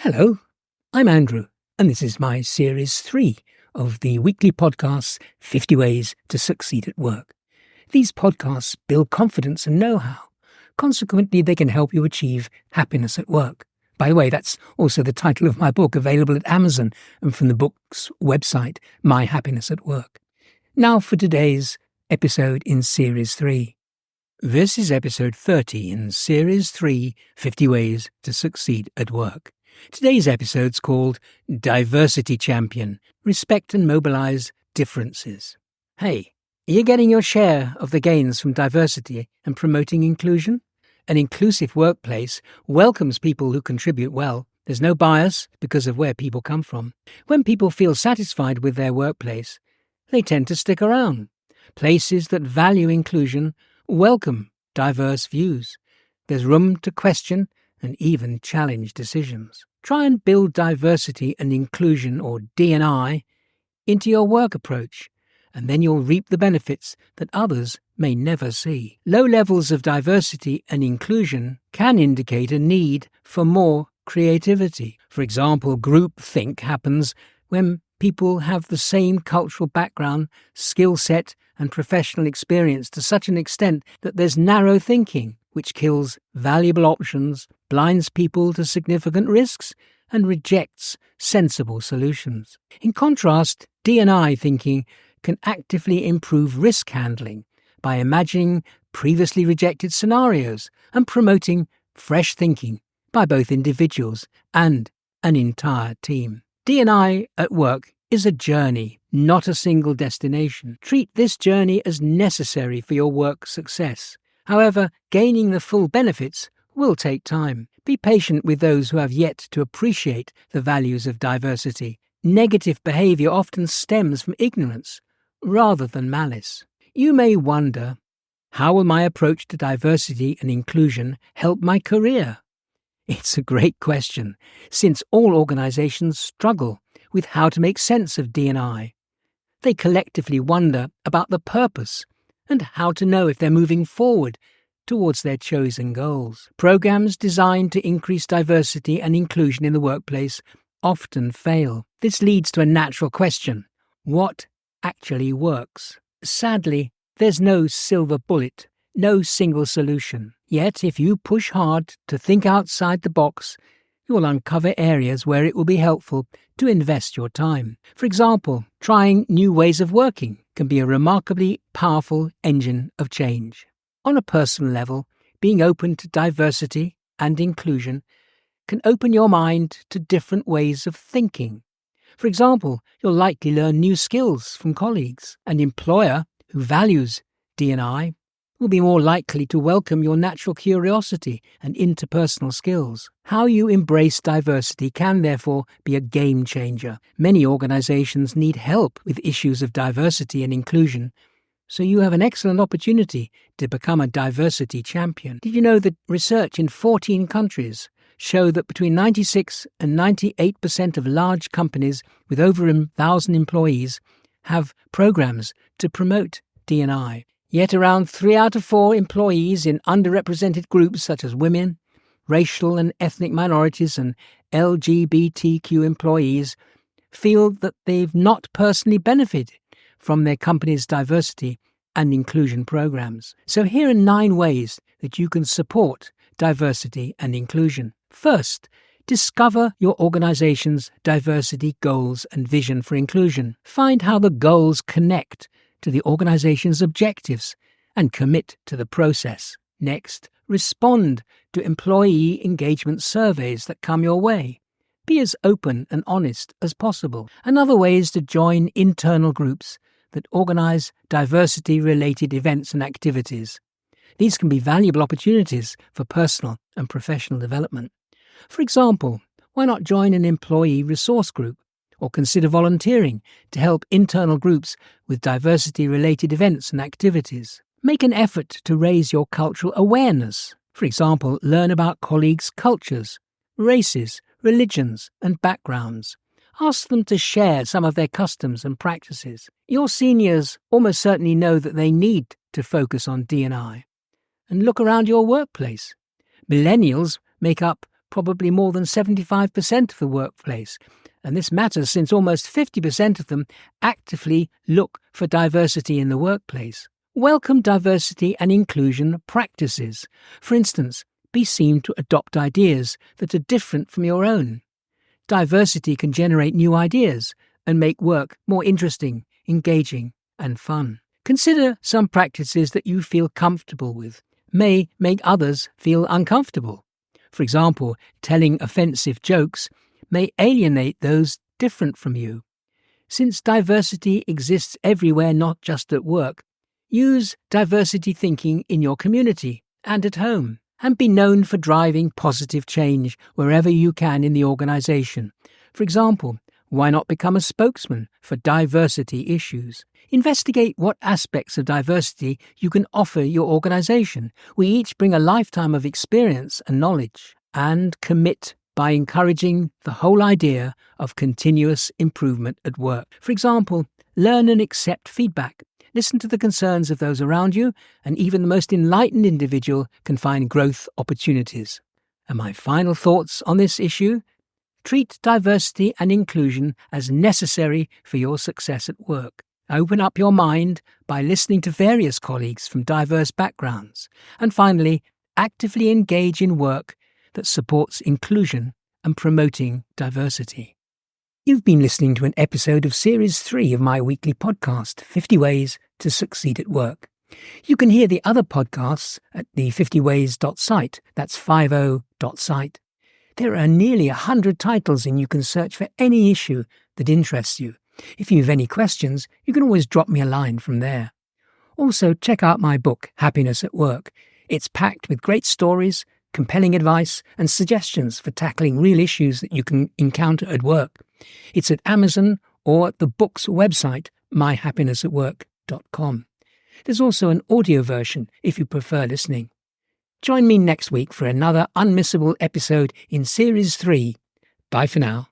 Hello, I'm Andrew, and this is my Series 3 of the weekly podcasts 50 Ways to Succeed at Work. These podcasts build confidence and know-how. Consequently, they can help you achieve happiness at work. By the way, that's also the title of my book, available at Amazon and from the book's website, My Happiness at Work. Now for today's episode in Series 3. This is episode 30 in Series 3, 50 Ways to Succeed at Work. Today's episode's called Diversity Champion, Respect and Mobilize Differences. Hey, are you getting your share of the gains from diversity and promoting inclusion? An inclusive workplace welcomes people who contribute well. There's no bias because of where people come from. When people feel satisfied with their workplace, they tend to stick around. Places that value inclusion welcome diverse views. There's room to question and even challenge decisions. Try and build diversity and inclusion, or D&I, into your work approach, and then you'll reap the benefits that others may never see. Low levels of diversity and inclusion can indicate a need for more creativity. For example, groupthink happens when people have the same cultural background, skill set, and professional experience to such an extent that there's narrow thinking, which kills valuable options, blinds people to significant risks, and rejects sensible solutions. In contrast, D&I thinking can actively improve risk handling by imagining previously rejected scenarios and promoting fresh thinking by both individuals and an entire team. D&I at work is a journey, not a single destination. Treat this journey as necessary for your work success. However, gaining the full benefits will take time. Be patient with those who have yet to appreciate the values of diversity. Negative behavior often stems from ignorance rather than malice. You may wonder, how will my approach to diversity and inclusion help my career? It's a great question, since all organizations struggle with how to make sense of D&I. They collectively wonder about the purpose and how to know if they're moving forward towards their chosen goals. Programs designed to increase diversity and inclusion in the workplace often fail. This leads to a natural question: what actually works? Sadly, there's no silver bullet, no single solution. Yet, if you push hard to think outside the box, you will uncover areas where it will be helpful to invest your time. For example, trying new ways of working can be a remarkably powerful engine of change. On a personal level, being open to diversity and inclusion can open your mind to different ways of thinking. For example, you'll likely learn new skills from colleagues. An employer who values D&I will be more likely to welcome your natural curiosity and interpersonal skills. How you embrace diversity can therefore be a game changer. Many organizations need help with issues of diversity and inclusion, so you have an excellent opportunity to become a diversity champion. Did you know that research in 14 countries show that between 96 and 98% of large companies with over 1,000 employees have programs to promote D&I? Yet around 3 out of 4 employees in underrepresented groups such as women, racial and ethnic minorities, and LGBTQ employees feel that they've not personally benefited from their company's diversity and inclusion programs. So here are 9 ways that you can support diversity and inclusion. First, discover your organization's diversity goals and vision for inclusion. Find how the goals connect to the organization's objectives and commit to the process. Next, respond to employee engagement surveys that come your way. Be as open and honest as possible. Another way is to join internal groups that organize diversity-related events and activities. These can be valuable opportunities for personal and professional development. For example, why not join an employee resource group or consider volunteering to help internal groups with diversity-related events and activities? Make an effort to raise your cultural awareness. For example, learn about colleagues' cultures, races, religions, and backgrounds. Ask them to share some of their customs and practices. Your seniors almost certainly know that they need to focus on D&I. And look around your workplace. Millennials make up probably more than 75% of the workplace. And this matters since almost 50% of them actively look for diversity in the workplace. Welcome diversity and inclusion practices. For instance, be seen to adopt ideas that are different from your own. Diversity can generate new ideas and make work more interesting, engaging, and fun. Consider some practices that you feel comfortable with may make others feel uncomfortable. For example, telling offensive jokes may alienate those different from you. Since diversity exists everywhere, not just at work, use diversity thinking in your community and at home, and be known for driving positive change wherever you can in the organisation. For example, why not become a spokesman for diversity issues? Investigate what aspects of diversity you can offer your organisation. We each bring a lifetime of experience and knowledge, and commit by encouraging the whole idea of continuous improvement at work. For example, learn and accept feedback. Listen to the concerns of those around you, and even the most enlightened individual can find growth opportunities. And my final thoughts on this issue: treat diversity and inclusion as necessary for your success at work. Open up your mind by listening to various colleagues from diverse backgrounds. And finally, actively engage in work that supports inclusion and promoting diversity. You've been listening to an episode of Series 3 of my weekly podcast, 50 Ways to Succeed at Work. You can hear the other podcasts at the 50ways.site, that's 50.site. There are nearly 100 titles, and you can search for any issue that interests you. If you have any questions, you can always drop me a line from there. Also, check out my book, Happiness at Work. It's packed with great stories, compelling advice, and suggestions for tackling real issues that you can encounter at work. It's at Amazon or at the book's website, myhappinessatwork.com. There's also an audio version if you prefer listening. Join me next week for another unmissable episode in Series 3. Bye for now.